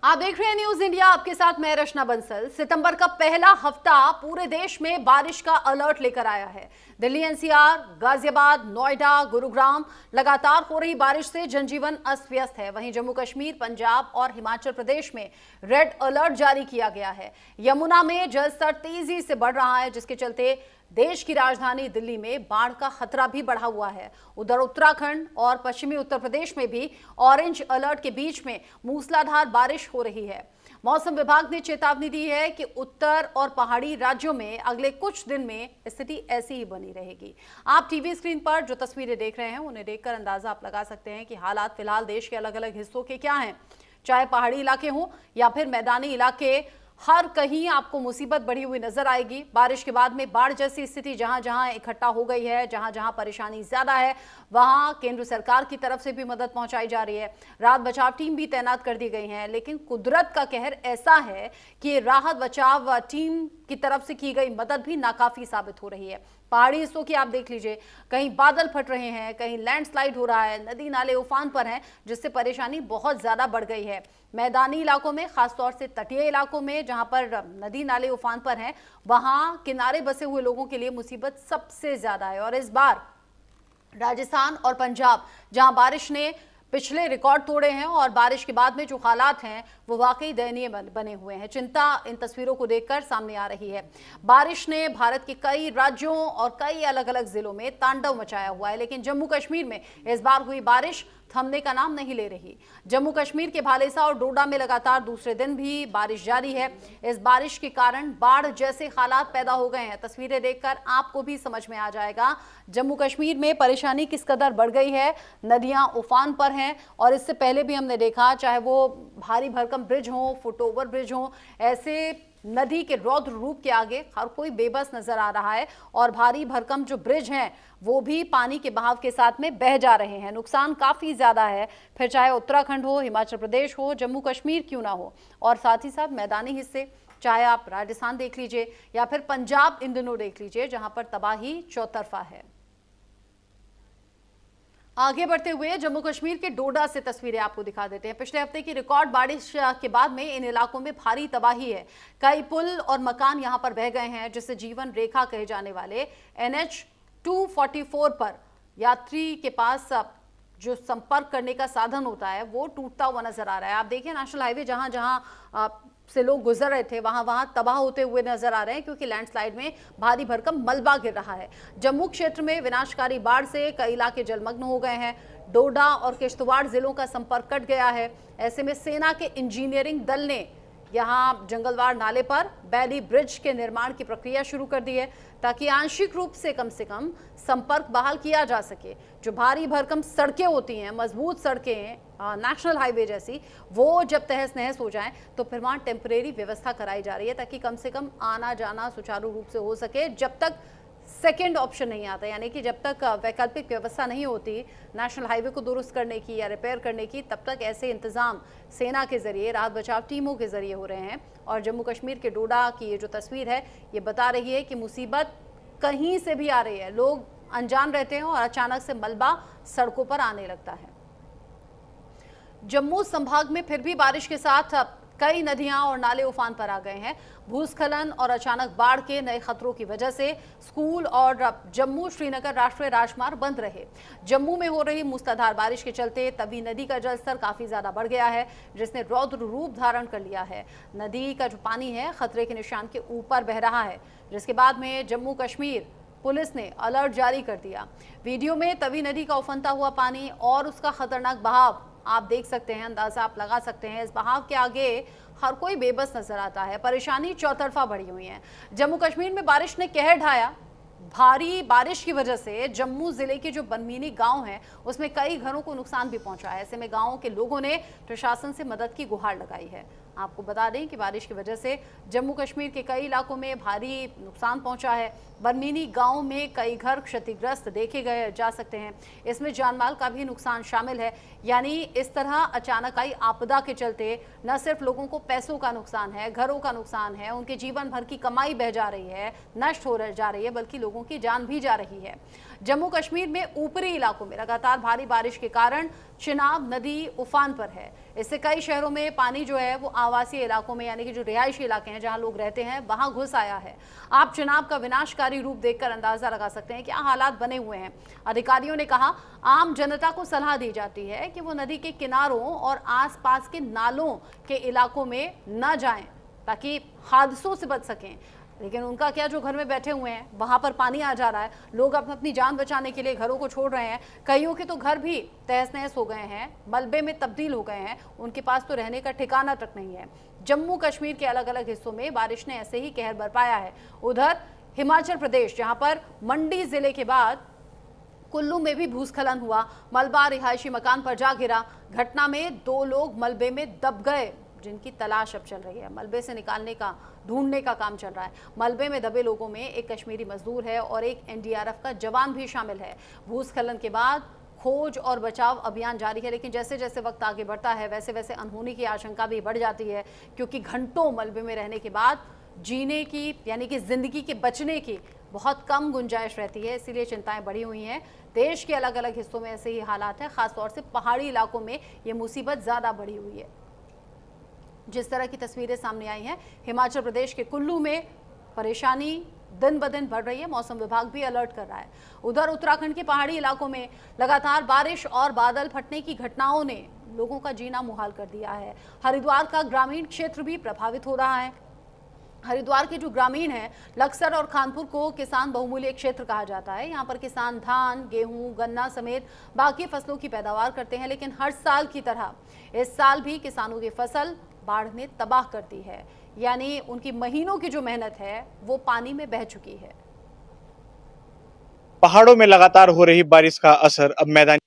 आप देख रहे हैं न्यूज इंडिया, आपके साथ मैं रचना बंसल। सितंबर का पहला हफ्ता पूरे देश में बारिश का अलर्ट लेकर आया है। दिल्ली, एनसीआर, गाजियाबाद, नोएडा, गुरुग्राम लगातार हो रही बारिश से जनजीवन अस्त व्यस्त है। वहीं जम्मू कश्मीर, पंजाब और हिमाचल प्रदेश में रेड अलर्ट जारी किया गया है। यमुना में जलस्तर तेजी से बढ़ रहा है, जिसके चलते देश की राजधानी दिल्ली में बाढ़ का खतरा भी बढ़ा हुआ है। उधर उत्तराखंड और पश्चिमी उत्तर प्रदेश में भी ऑरेंज अलर्ट के बीच में मूसलाधार बारिश हो रही है। मौसम विभाग ने चेतावनी दी है कि उत्तर और पहाड़ी राज्यों में अगले कुछ दिन में स्थिति ऐसी ही बनी रहेगी। आप टीवी स्क्रीन पर जो तस्वीरें देख रहे हैं उन्हें देखकर अंदाजा आप लगा सकते हैं कि हालात फिलहाल देश के अलग अलग हिस्सों के क्या हैं। चाहे पहाड़ी इलाके हों या फिर मैदानी इलाके, हर कहीं आपको मुसीबत बढ़ी हुई नजर आएगी। बारिश के बाद में बाढ़ जैसी स्थिति जहां जहां इकट्ठा हो गई है, जहां जहां परेशानी ज्यादा है, वहां केंद्र सरकार की तरफ से भी मदद पहुंचाई जा रही है। राहत बचाव टीम भी तैनात कर दी गई है। लेकिन कुदरत का कहर ऐसा है कि राहत बचाव टीम की तरफ से की गई मदद भी नाकाफी साबित हो रही है। पहाड़ी हिस्सों की आप देख लीजिए, कहीं बादल फट रहे हैं, कहीं लैंडस्लाइड हो रहा है, नदी नाले उफान पर हैं, जिससे परेशानी बहुत ज्यादा बढ़ गई है। मैदानी इलाकों में, खासतौर से तटीय इलाकों में जहां पर नदी नाले उफान पर हैं, वहां किनारे बसे हुए लोगों के लिए मुसीबत सबसे ज्यादा है। और इस बार राजस्थान और पंजाब, जहां बारिश ने पिछले रिकॉर्ड तोड़े हैं और बारिश के बाद में जो हालात हैं वो वाकई दयनीय बने हुए हैं। चिंता इन तस्वीरों को देखकर सामने आ रही है। बारिश ने भारत के कई राज्यों और कई अलग अलग जिलों में तांडव मचाया हुआ है, लेकिन जम्मू कश्मीर में इस बार हुई बारिश थमने का नाम नहीं ले रही। जम्मू कश्मीर के भालेसा और डोडा में लगातार दूसरे दिन भी बारिश जारी है। इस बारिश के कारण बाढ़ जैसे हालात पैदा हो गए हैं। तस्वीरें देखकर आपको भी समझ में आ जाएगा जम्मू कश्मीर में परेशानी किस कदर बढ़ गई है। नदियां उफान पर हैं और इससे पहले भी हमने देखा, चाहे वो भारी भरकम ब्रिज हो, फुटओवर ब्रिज हो, ऐसे नदी के रौद्र रूप के आगे हर कोई बेबस नजर आ रहा है। और भारी भरकम जो ब्रिज हैं वो भी पानी के बहाव के साथ में बह जा रहे हैं। नुकसान काफी ज्यादा है, फिर चाहे उत्तराखंड हो, हिमाचल प्रदेश हो, जम्मू कश्मीर क्यों ना हो, और साथ ही साथ मैदानी हिस्से, चाहे आप राजस्थान देख लीजिए या फिर पंजाब इन दिनों देख लीजिए, जहां पर तबाही चौतरफा है। आगे बढ़ते हुए जम्मू कश्मीर के डोडा से तस्वीरें आपको दिखा देते हैं। पिछले हफ्ते की रिकॉर्ड बारिश के बाद में इन इलाकों में भारी तबाही है। कई पुल और मकान यहां पर बह गए हैं, जिससे जीवन रेखा कहे जाने वाले NH 244 पर यात्री के पास जो संपर्क करने का साधन होता है वो टूटता हुआ नजर आ रहा है। आप देखिए, नेशनल हाईवे जहां जहां से लोग गुजर रहे थे वहां वहां तबाह होते हुए नजर आ रहे हैं, क्योंकि लैंडस्लाइड में भारी भरकम मलबा गिर रहा है। जम्मू क्षेत्र में विनाशकारी बाढ़ से कई इलाके जलमग्न हो गए हैं। डोडा और किश्तवाड़ जिलों का संपर्क कट गया है। ऐसे में सेना के इंजीनियरिंग दल ने यहां जंगलवाड़ नाले पर बैली ब्रिज के निर्माण की प्रक्रिया शुरू कर दी है, ताकि आंशिक रूप से कम संपर्क बहाल किया जा सके। जो भारी भरकम सड़कें होती हैं, मजबूत सड़कें, नेशनल हाईवे जैसी, वो जब तहस नहस हो जाएं तो फिर वहां टेम्परेरी व्यवस्था कराई जा रही है, ताकि कम से कम आना जाना सुचारू रूप से हो सके। जब तक सेकेंड ऑप्शन नहीं आता, यानी कि जब तक वैकल्पिक व्यवस्था नहीं होती नेशनल हाईवे को दुरुस्त करने की या रिपेयर करने की, तब तक ऐसे इंतजाम सेना के जरिए, राहत बचाव टीमों के जरिए हो रहे हैं। और जम्मू कश्मीर के डोडा की ये जो तस्वीर है ये बता रही है कि मुसीबत कहीं से भी आ रही है। लोग अनजान रहते हैं और अचानक से मलबा सड़कों पर आने लगता है। जम्मू संभाग में फिर भी बारिश के साथ कई नदियां और नाले उफान पर आ गए हैं। भूस्खलन और अचानक बाढ़ के नए खतरों की वजह से स्कूल और जम्मू श्रीनगर राष्ट्रीय राजमार्ग बंद रहे। जम्मू में हो रही मूसलाधार बारिश के चलते तवी नदी का जलस्तर काफी ज्यादा बढ़ गया है, जिसने रौद्र रूप धारण कर लिया है। नदी का जो पानी है खतरे के निशान के ऊपर बह रहा है, जिसके बाद में जम्मू कश्मीर पुलिस ने अलर्ट जारी कर दिया। वीडियो में तवी नदी का उफनता हुआ पानी और उसका खतरनाक बहाव आप देख सकते हैं, अंदाजा आप लगा सकते हैं। इस बहाव के आगे हर कोई बेबस नजर आता है। परेशानी चौतरफा बढ़ी हुई है। जम्मू कश्मीर में बारिश ने कहर ढाया। भारी बारिश की वजह से जम्मू जिले के जो बनमीनी गांव हैं उसमें कई घरों को नुकसान भी पहुंचा है। ऐसे में गांवों के लोगों ने प्रशासन से मदद की गुहार लगाई है। आपको बता दें कि बारिश की वजह से जम्मू कश्मीर के कई इलाकों में भारी नुकसान पहुंचा है। बनमीनी गांव में कई घर क्षतिग्रस्त देखे गए जा सकते हैं। इसमें जानमाल का भी नुकसान शामिल है। यानी इस तरह अचानक आई आपदा के चलते न सिर्फ लोगों को पैसों का नुकसान है, घरों का नुकसान है, उनके जीवन भर की कमाई बह जा रही है, नष्ट हो जा रही है, बल्कि लोगों लोगों की जान भी जा रही है। जम्मू कश्मीर में ऊपरी इलाकों में लगातार भारी बारिश के कारण चिनाब नदी उफान पर है। इससे कई शहरों में पानी जो है वो आवासीय इलाकों में, यानी कि जो रिहायशी इलाके हैं जहां लोग रहते हैं, वहां घुस आया है। आप चिनाब का विनाशकारी रूप देखकर अंदाजा लगा सकते हैं क्या हालात बने हुए हैं। अधिकारियों ने कहा, आम जनता को सलाह दी जाती है कि वो नदी के किनारों और आसपास के नालों के इलाकों में न जाएं ताकि हादसों से बच सकें। लेकिन उनका क्या, जो घर में बैठे हुए हैं वहां पर पानी आ जा रहा है, लोग अपनी जान बचाने के लिए घरों को छोड़ रहे हैं। कईयों के तो घर भी तहस नहस हो गए हैं, मलबे में तब्दील हो गए हैं, उनके पास तो रहने का ठिकाना तक नहीं है। जम्मू कश्मीर के अलग अलग हिस्सों में बारिश ने ऐसे ही कहर बरपाया है। उधर हिमाचल प्रदेश, जहां पर मंडी जिले के बाद कुल्लू में भी भूस्खलन हुआ, मलबा रिहायशी मकान पर जा गिरा। घटना में 2 लोग मलबे में दब गए, जिनकी तलाश अब चल रही है। मलबे से निकालने का, ढूंढने का काम चल रहा है। मलबे में दबे लोगों में एक कश्मीरी मजदूर है और एक एनडीआरएफ का जवान भी शामिल है। भूस्खलन के बाद खोज और बचाव अभियान जारी है, लेकिन जैसे जैसे वक्त आगे बढ़ता है वैसे वैसे अनहोनी की आशंका भी बढ़ जाती है, क्योंकि घंटों मलबे में रहने के बाद जीने की, यानी कि जिंदगी के बचने की बहुत कम गुंजाइश रहती है। इसीलिए चिंताएं बढ़ी हुई हैं। देश के अलग अलग हिस्सों में ऐसे ही हालात हैं, खासतौर से पहाड़ी इलाकों में ये मुसीबत ज्यादा बढ़ी हुई है। जिस तरह की तस्वीरें सामने आई हैं, हिमाचल प्रदेश के कुल्लू में परेशानी दिन ब दिन बढ़ रही है। मौसम विभाग भी अलर्ट कर रहा है। उधर उत्तराखंड के पहाड़ी इलाकों में लगातार बारिश और बादल फटने की घटनाओं ने लोगों का जीना मुहाल कर दिया है। हरिद्वार का ग्रामीण क्षेत्र भी प्रभावित हो रहा है। हरिद्वार के जो ग्रामीण हैं, लक्सर और खानपुर को किसान बहुमूल्य क्षेत्र कहा जाता है। यहाँ पर किसान धान, गेहूं, गन्ना समेत बाकी फसलों की पैदावार करते हैं, लेकिन हर साल की तरह इस साल भी किसानों की फसल बाढ़ ने तबाह कर दी है। यानी उनकी महीनों की जो मेहनत है वो पानी में बह चुकी है। पहाड़ों में लगातार हो रही बारिश का असर अब मैदानी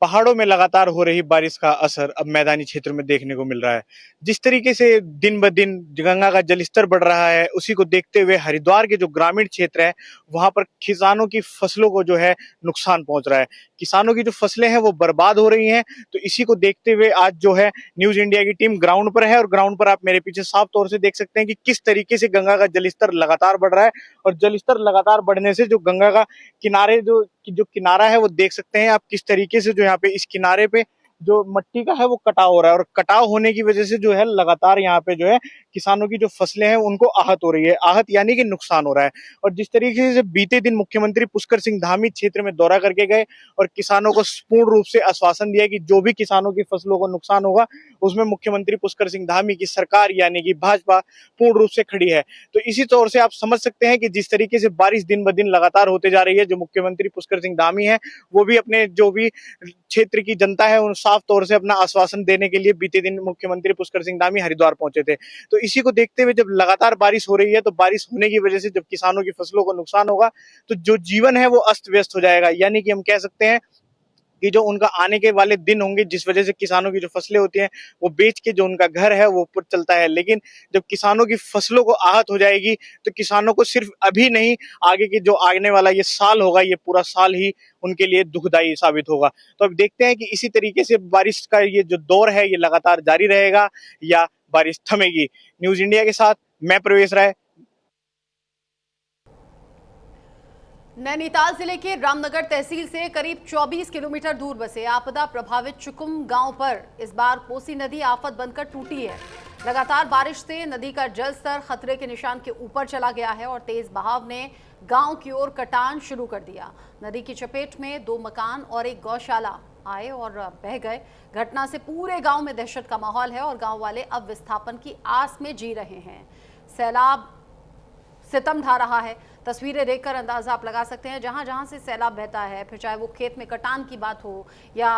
पहाड़ों में लगातार हो रही बारिश का असर अब मैदानी क्षेत्र में देखने को मिल रहा है। जिस तरीके से दिन ब दिन गंगा का जलस्तर बढ़ रहा है, उसी को देखते हुए हरिद्वार के जो ग्रामीण क्षेत्र है वहां पर किसानों की फसलों को जो है नुकसान पहुंच रहा है। किसानों की जो फसलें हैं वो बर्बाद हो रही हैं। तो इसी को देखते हुए आज जो है न्यूज इंडिया की टीम ग्राउंड पर है, और ग्राउंड पर आप मेरे पीछे साफ तौर से देख सकते हैं कि किस तरीके से गंगा का जलस्तर लगातार बढ़ रहा है। और जलस्तर लगातार बढ़ने से जो गंगा का किनारे जो किनारा है वो देख सकते हैं आप किस तरीके से जो यहाँ पे इस किनारे पे जो मट्टी का है वो कटाव हो रहा है, और कटाव होने की वजह से जो है लगातार यहाँ पे जो है किसानों की जो फसलें हैं उनको आहत हो रही है। आहत यानी कि नुकसान हो रहा है। और जिस तरीके से बीते दिन मुख्यमंत्री पुष्कर सिंह धामी क्षेत्र में दौरा करके गए और किसानों को पूर्ण रूप से आश्वासन दिया कि जो भी किसानों की फसलों को नुकसान होगा उसमें मुख्यमंत्री पुष्कर सिंह धामी की सरकार यानी कि भाजपा पूर्ण रूप से खड़ी है। तो इसी तौर से आप समझ सकते हैं कि जिस तरीके से बारिश दिन ब दिन लगातार होते जा रही है, जो मुख्यमंत्री पुष्कर सिंह धामी है वो भी अपने जो भी क्षेत्र की जनता है उन साफ तौर से अपना आश्वासन देने के लिए बीते दिन मुख्यमंत्री पुष्कर सिंह धामी हरिद्वार पहुंचे थे। तो इसी को देखते हुए जब लगातार बारिश हो रही है, तो बारिश होने की वजह से जब किसानों की फसलों को नुकसान होगा तो जो जीवन है वो अस्त व्यस्त हो जाएगा। यानी कि हम कह सकते हैं कि जो उनका आने के वाले दिन होंगे, जिस वजह से किसानों की जो फसलें होती हैं वो बेच के जो उनका घर है वो ऊपर चलता है। लेकिन जब किसानों की फसलों को आहत हो जाएगी तो किसानों को सिर्फ अभी नहीं, आगे के जो आने वाला ये साल होगा, ये पूरा साल ही उनके लिए दुखदायी साबित होगा। तो अब देखते हैं कि इसी तरीके से बारिश का ये जो दौर है ये लगातार जारी रहेगा या बारिश थमेगी। न्यूज इंडिया के साथ मैं प्रवेश राय। नैनीताल जिले के रामनगर तहसील से करीब 24 किलोमीटर दूर बसे आपदा प्रभावित चुकुम गांव पर इस बार कोसी नदी आफत बनकर टूटी है। लगातार बारिश से नदी का जलस्तर खतरे के निशान के ऊपर चला गया है और तेज बहाव ने गांव की ओर कटान शुरू कर दिया। नदी की चपेट में 2 मकान और एक गौशाला आए और बह गए। घटना से पूरे गांव में दहशत का माहौल है और गांव वाले अब विस्थापन की आस में जी रहे हैं। सैलाब सितम ढा रहा है। तस्वीरें देखकर अंदाजा आप लगा सकते हैं, जहां जहां से सैलाब बहता है, फिर चाहे वो खेत में कटान की बात हो या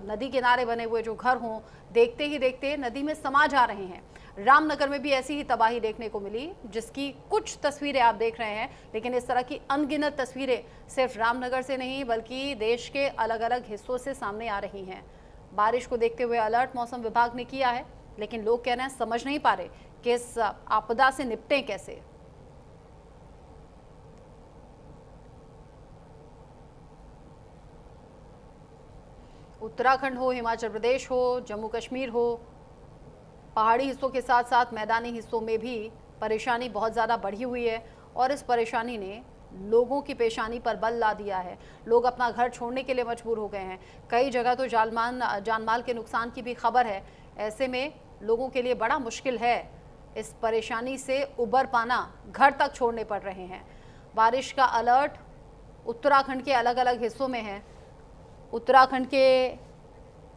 नदी किनारे बने हुए जो घर हों, देखते ही देखते नदी में समा जा रहे हैं। रामनगर में भी ऐसी ही तबाही देखने को मिली, जिसकी कुछ तस्वीरें आप देख रहे हैं। लेकिन इस तरह की अनगिनत तस्वीरें सिर्फ रामनगर से नहीं बल्कि देश के अलग अलग हिस्सों से सामने आ रही हैं। बारिश को देखते हुए अलर्ट मौसम विभाग ने किया है, लेकिन लोग कह रहे हैं समझ नहीं पा रहे कि इस आपदा से निपटें कैसे। उत्तराखंड हो, हिमाचल प्रदेश हो, जम्मू कश्मीर हो, पहाड़ी हिस्सों के साथ साथ मैदानी हिस्सों में भी परेशानी बहुत ज़्यादा बढ़ी हुई है और इस परेशानी ने लोगों की पेशानी पर बल ला दिया है। लोग अपना घर छोड़ने के लिए मजबूर हो गए हैं। कई जगह तो जानमाल के नुकसान की भी खबर है। ऐसे में लोगों के लिए बड़ा मुश्किल है इस परेशानी से उबर पाना, घर तक छोड़ने पड़ रहे हैं। बारिश का अलर्ट उत्तराखंड के अलग अलग हिस्सों में है। उत्तराखंड के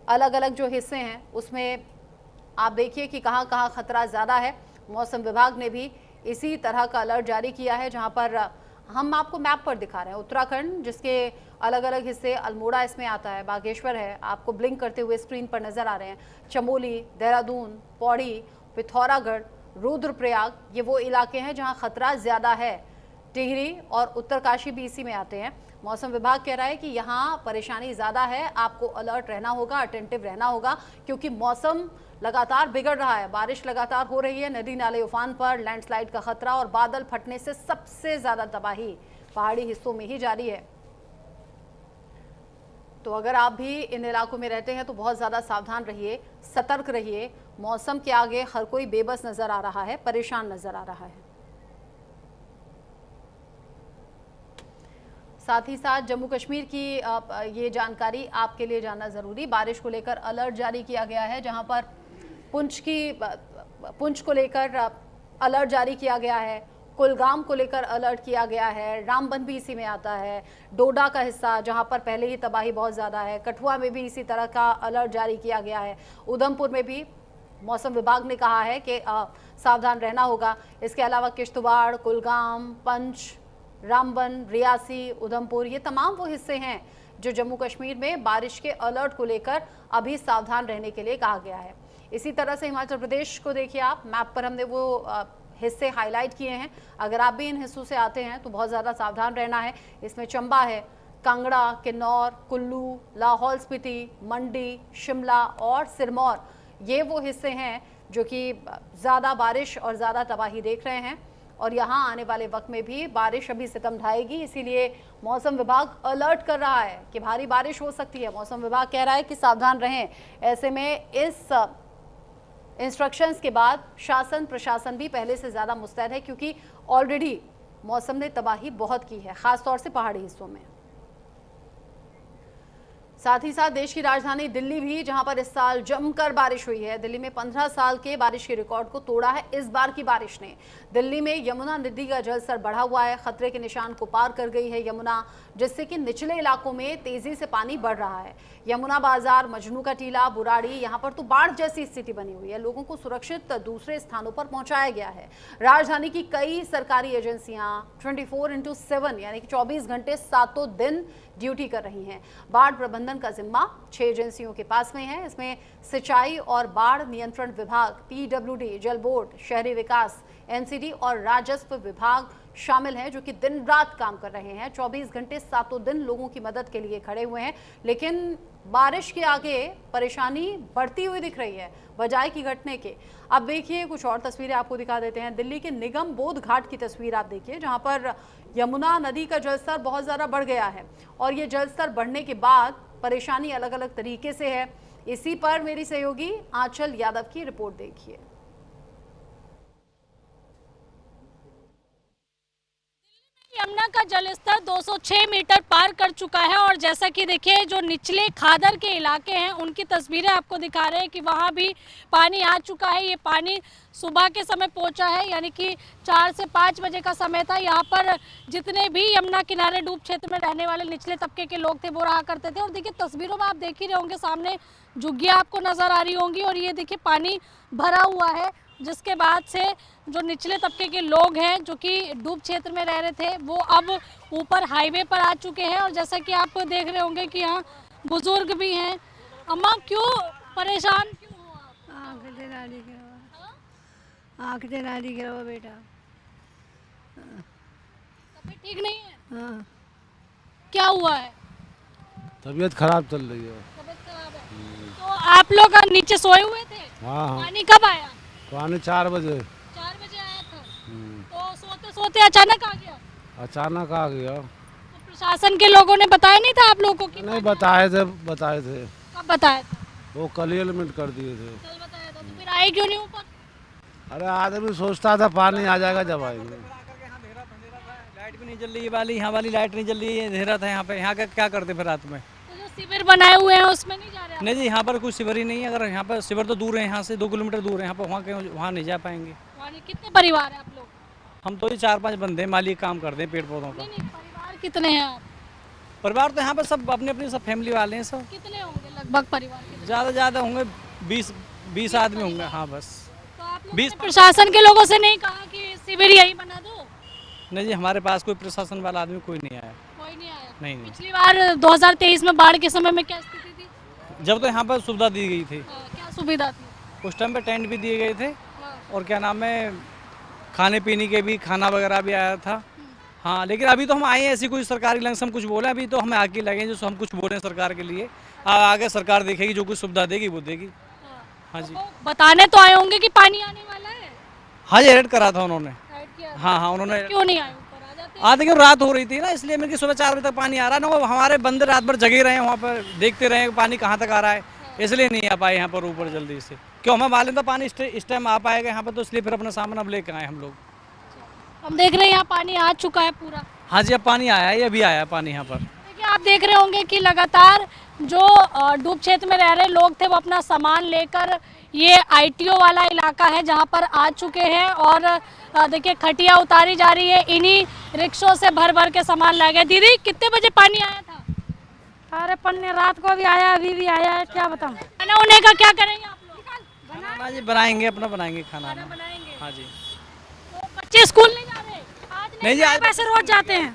अलग अलग जो हिस्से हैं उसमें आप देखिए कि कहां कहां खतरा ज़्यादा है। मौसम विभाग ने भी इसी तरह का अलर्ट जारी किया है, जहां पर हम आपको मैप पर दिखा रहे हैं उत्तराखंड, जिसके अलग अलग हिस्से, अल्मोड़ा इसमें आता है, बागेश्वर है, आपको ब्लिंक करते हुए स्क्रीन पर नजर आ रहे हैं, चमोली, देहरादून, पौड़ी, पिथौरागढ़, रुद्रप्रयाग, ये वो इलाके हैं जहां खतरा ज़्यादा है। टिहरी और उत्तरकाशी भी इसी में आते हैं। मौसम विभाग कह रहा है कि यहाँ परेशानी ज़्यादा है, आपको अलर्ट रहना होगा, अटेंटिव रहना होगा, क्योंकि मौसम लगातार बिगड़ रहा है। बारिश लगातार हो रही है, नदी नाले उफान पर, लैंडस्लाइड का खतरा और बादल फटने से सबसे ज़्यादा तबाही पहाड़ी हिस्सों में ही जारी है। तो अगर आप भी इन इलाकों में रहते हैं तो बहुत ज़्यादा सावधान रहिए, सतर्क रहिए। मौसम के आगे हर कोई बेबस नज़र आ रहा है, परेशान नज़र आ रहा है। साथ ही साथ जम्मू कश्मीर की ये जानकारी आपके लिए जानना ज़रूरी। बारिश को लेकर अलर्ट जारी किया गया है, जहां पर पुंछ को लेकर अलर्ट जारी किया गया है, कुलगाम को लेकर अलर्ट किया गया है, रामबन भी इसी में आता है, डोडा का हिस्सा जहां पर पहले ही तबाही बहुत ज़्यादा है, कठुआ में भी इसी तरह का अलर्ट जारी किया गया है, उधमपुर में भी मौसम विभाग ने कहा है कि सावधान रहना होगा। इसके अलावा किश्तवाड़, कुलगाम, पंच, रामबन, रियासी, उधमपुर, ये तमाम वो हिस्से हैं जो जम्मू कश्मीर में बारिश के अलर्ट को लेकर अभी सावधान रहने के लिए कहा गया है। इसी तरह से हिमाचल प्रदेश को देखिए आप, मैप पर हमने वो हिस्से हाईलाइट किए हैं। अगर आप भी इन हिस्सों से आते हैं तो बहुत ज़्यादा सावधान रहना है। इसमें चंबा है, कांगड़ा, किन्नौर, कुल्लू, लाहौल स्पीति, मंडी, शिमला और सिरमौर, ये वो हिस्से हैं जो कि ज़्यादा बारिश और ज़्यादा तबाही देख रहे हैं। और यहाँ आने वाले वक्त में भी बारिश अभी सितम ढाएगी, इसीलिए मौसम विभाग अलर्ट कर रहा है कि भारी बारिश हो सकती है। मौसम विभाग कह रहा है कि सावधान रहें। ऐसे में इस इंस्ट्रक्शंस के बाद शासन प्रशासन भी पहले से ज़्यादा मुस्तैद है, क्योंकि ऑलरेडी मौसम ने तबाही बहुत की है, ख़ासतौर से पहाड़ी हिस्सों में। साथ ही साथ देश की राजधानी दिल्ली भी, जहां पर इस साल जमकर बारिश हुई है। दिल्ली में 15 साल के बारिश के रिकॉर्ड को तोड़ा है इस बार की बारिश ने। दिल्ली में यमुना नदी का जलस्तर बढ़ा हुआ है, खतरे के निशान को पार कर गई है यमुना, जिससे कि निचले इलाकों में तेजी से पानी बढ़ रहा है। यमुना बाजार, मजनू का टीला, बुराड़ी, यहाँ पर तो बाढ़ जैसी स्थिति बनी हुई है। लोगों को सुरक्षित दूसरे स्थानों पर पहुंचाया गया है। राजधानी की कई सरकारी एजेंसियां 24/7 यानी कि 24 घंटे 7 दिन ड्यूटी कर रही हैं। बाढ़ प्रबंधन का जिम्मा 6 एजेंसियों के पास में है। इसमें सिंचाई और बाढ़ नियंत्रण विभाग, PWD, जल बोर्ड, शहरी विकास, NCD और राजस्व विभाग शामिल हैं, जो कि दिन रात काम कर रहे हैं। 24 घंटे 7 दिन लोगों की मदद के लिए खड़े हुए हैं। लेकिन बारिश के आगे परेशानी बढ़ती हुई दिख रही है बजाय की घटने के। अब देखिए कुछ और तस्वीरें आपको दिखा देते हैं। दिल्ली के निगम बोध घाट की तस्वीर आप देखिए, जहां पर यमुना नदी का जलस्तर बहुत ज़्यादा बढ़ गया है और ये जलस्तर बढ़ने के बाद परेशानी अलग अलग तरीके से है। इसी पर मेरी सहयोगी आंचल यादव की रिपोर्ट देखिए। यमुना का जलस्तर 206 मीटर पार कर चुका है और जैसा कि देखिए जो निचले खादर के इलाके हैं उनकी तस्वीरें आपको दिखा रहे हैं कि वहाँ भी पानी आ चुका है। ये पानी सुबह के समय पहुंचा है, यानी कि 4 से 5 बजे का समय था। यहाँ पर जितने भी यमुना किनारे डूब क्षेत्र में रहने वाले निचले तबके के लोग थे वो रहा करते थे। और देखिए तस्वीरों में आप देख ही रहे होंगे, सामने झुग्गियाँ आपको नज़र आ रही होंगी और ये देखिए पानी भरा हुआ है, जिसके बाद से जो निचले तबके के लोग हैं जो कि डूब क्षेत्र में रह रहे थे वो अब ऊपर हाईवे पर आ चुके हैं। और जैसा कि आप देख रहे होंगे कि यहाँ बुजुर्ग भी हैं। अम्मा क्यों परेशान क्यों हो आप? आँख नाली गिरा बेटा, तबीयत ठीक नहीं है? हाँ क्या हुआ है? तबीयत खराब चल रही है। तबीयत खराब है। तो आप लोग नीचे सोए हुए थे? हाँ हाँ। पानी कब आया? पानी 4 बजे। 4 बजे आया था। तो सोते सोते अचानक आ गया? अचानक आ गया। तो प्रशासन के लोगों ने बताया नहीं था आप लोगों को? नहीं बताए थे। कब बताया था? वो कल ही एलिमेंट कर दिए थे। कल बताया था, तो फिर आए क्यों नहीं ऊपर? अरे आदमी सोचता था पानी आ जाएगा जब आएंगे। नहीं जल रही, ये वाली यहाँ वाली लाइट नहीं जल रही है, अंधेरा था यहाँ पे, यहाँ का क्या करते फिर रात में। तो जो शिविर बनाए हुए हैं उसमें नहीं जा रहे आप? नहीं जी, यहाँ पर कोई शिविर ही नहीं है। अगर यहाँ पर शिविर तो दूर है, यहाँ से 2 किलोमीटर दूर है, यहाँ पर वहाँ नहीं जा पाएंगे। वहाँ कितने परिवार हैं आप लोग? हम तो ये 4-5 बंदे हैं, माली काम करते हैं पेड़ पौधों का। नहीं परिवार कितने हैं आप? परिवार तो यहाँ पर सब अपनी अपनी सब फैमिली वाले हैं सब। कितने होंगे लगभग परिवार कितने? ज़्यादा होंगे 20 आदमी होंगे। हाँ बस। तो आप लोगों 20 ने प्रशासन के लोगों से नहीं कहा कि शिविर यही बना दो? नहीं जी, हमारे पास कोई प्रशासन वाला आदमी कोई नहीं आया। कोई नहीं आया? नहीं। पिछली बार 2023 में बाढ़ के समय में क्या स्थिति थी? जब तो यहाँ पर सुविधा दी गई थी, क्या सुविधा थी? उस टाइम पे टेंट भी दिए गए थे हाँ। और क्या नाम है, खाने पीने के भी, खाना वगैरह भी आया था। हाँ, लेकिन अभी तो हम आए हैं, ऐसी कोई सरकारी लंग से हम कुछ बोले, अभी तो हमें आके लगे जो हम कुछ बोले सरकार के लिए। आगे सरकार देखेगी, जो कुछ सुविधा देगी वो देगी। हाँ जी। तो बताने तो आए होंगे कि पानी आने वाला है? हाँ जी, एडिट करा था उन्होंने। ऐड किया था। हाँ उन्होंने। क्यों नहीं आए ऊपर? आ जाते। हाँ देखिए, रात हो रही थी ना, इसलिए मेरे सुबह 4 बजे तक पानी आ रहा है ना, वो हमारे बंदे रात भर जगे रहे हैं वहाँ पर, देखते रहे पानी कहाँ तक आ रहा है, इसलिए नहीं आ पाए यहाँ पर ऊपर जल्दी से। क्यों, हमें मालूम था पानी इस टाइम आ पाएगा यहाँ पर, तो इसलिए फिर अपना सामान अब लेकर आए हम लोग। हम देख रहे हैं यहाँ पानी आ चुका है पूरा। हाँ जी, अब पानी आया है, अभी आया पानी यहाँ पर। देखिए आप देख रहे होंगे कि लगातार जो डूब क्षेत्र में रह रहे लोग थे वो अपना सामान लेकर ये आईटीओ वाला इलाका है जहां पर आ चुके हैं और देखिए खटिया उतारी जा रही है, इन्हीं रिक्शों से भर भर के सामान लाए गए। दीदी कितने बजे पानी आया था? अरे पन्ने रात को भी आया, अभी भी आया है, क्या बताऊं। खाना उन्हें का क्या करेंगे आप लोग? खाना जी बनाएंगे, अपना बनाएंगे खाना। बनाएंगे। हाँ जी। तो बच्चे स्कूल नहीं जा रहे? आज नहीं जी, आज वैसे रोज जाते हैं।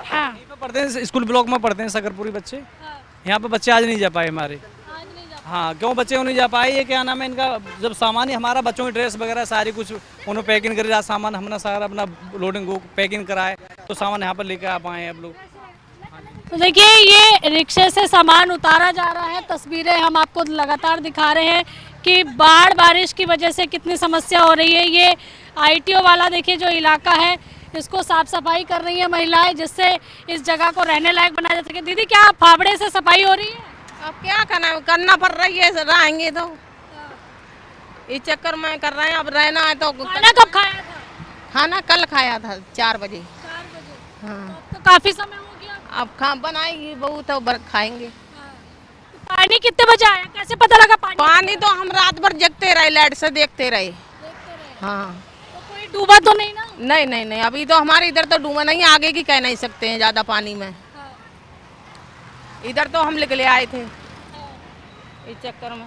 हाँ पढ़ते हैं, स्कूल ब्लॉक में पढ़ते हैं सकरपुरी बच्चे। हाँ, यहाँ पे बच्चे आज नहीं जा पाए हमारे। आज नहीं जा हाँ, क्यों बच्चे नहीं जा पाए, ये क्या नाम है इनका, जब सामान ही हमारा, बच्चों की ड्रेस वगैरह सारी कुछ उन्होंने पैकिंग करी, आज सामान हमने सारा अपना लोडिंग पैकिंग कराए, तो सामान यहाँ पर लेकर आ पाए अब लोग। तो देखिए ये रिक्शे से सामान उतारा जा रहा है। तस्वीरें हम आपको लगातार दिखा रहे हैं कि बाढ़ बारिश की वजह से कितनी समस्या हो रही है। ये आईटीओ वाला देखिए जो इलाका है, इसको साफ सफाई कर रही है महिलाएं, जिससे इस जगह को रहने लायक बनाया जा सके। दीदी क्या फावड़े से सफाई हो रही है? अब क्या करना पड़ रही है, रहेंगे तो इस चक्कर में कर रहे हैं। अब रहना है तो खाना कब खाया था? खाना कल खाया था 4 बजे। 4 बजे। हाँ, तो काफी समय हो गया। अब बनाएगी बहू तो खाएंगे। तो पानी कितने बजे आया, कैसे पता लगा पानी? पानी तो हम रात भर जगते रहे, लाइट से देखते रहे। देखते रहे। हाँ, तो कोई डूबा तो नहीं ना? नहीं अभी तो हमारे इधर तो डूबा नहीं, आगे की कह नहीं सकते हैं ज्यादा पानी में। इधर तो हम निकले आए थे इस चक्कर में।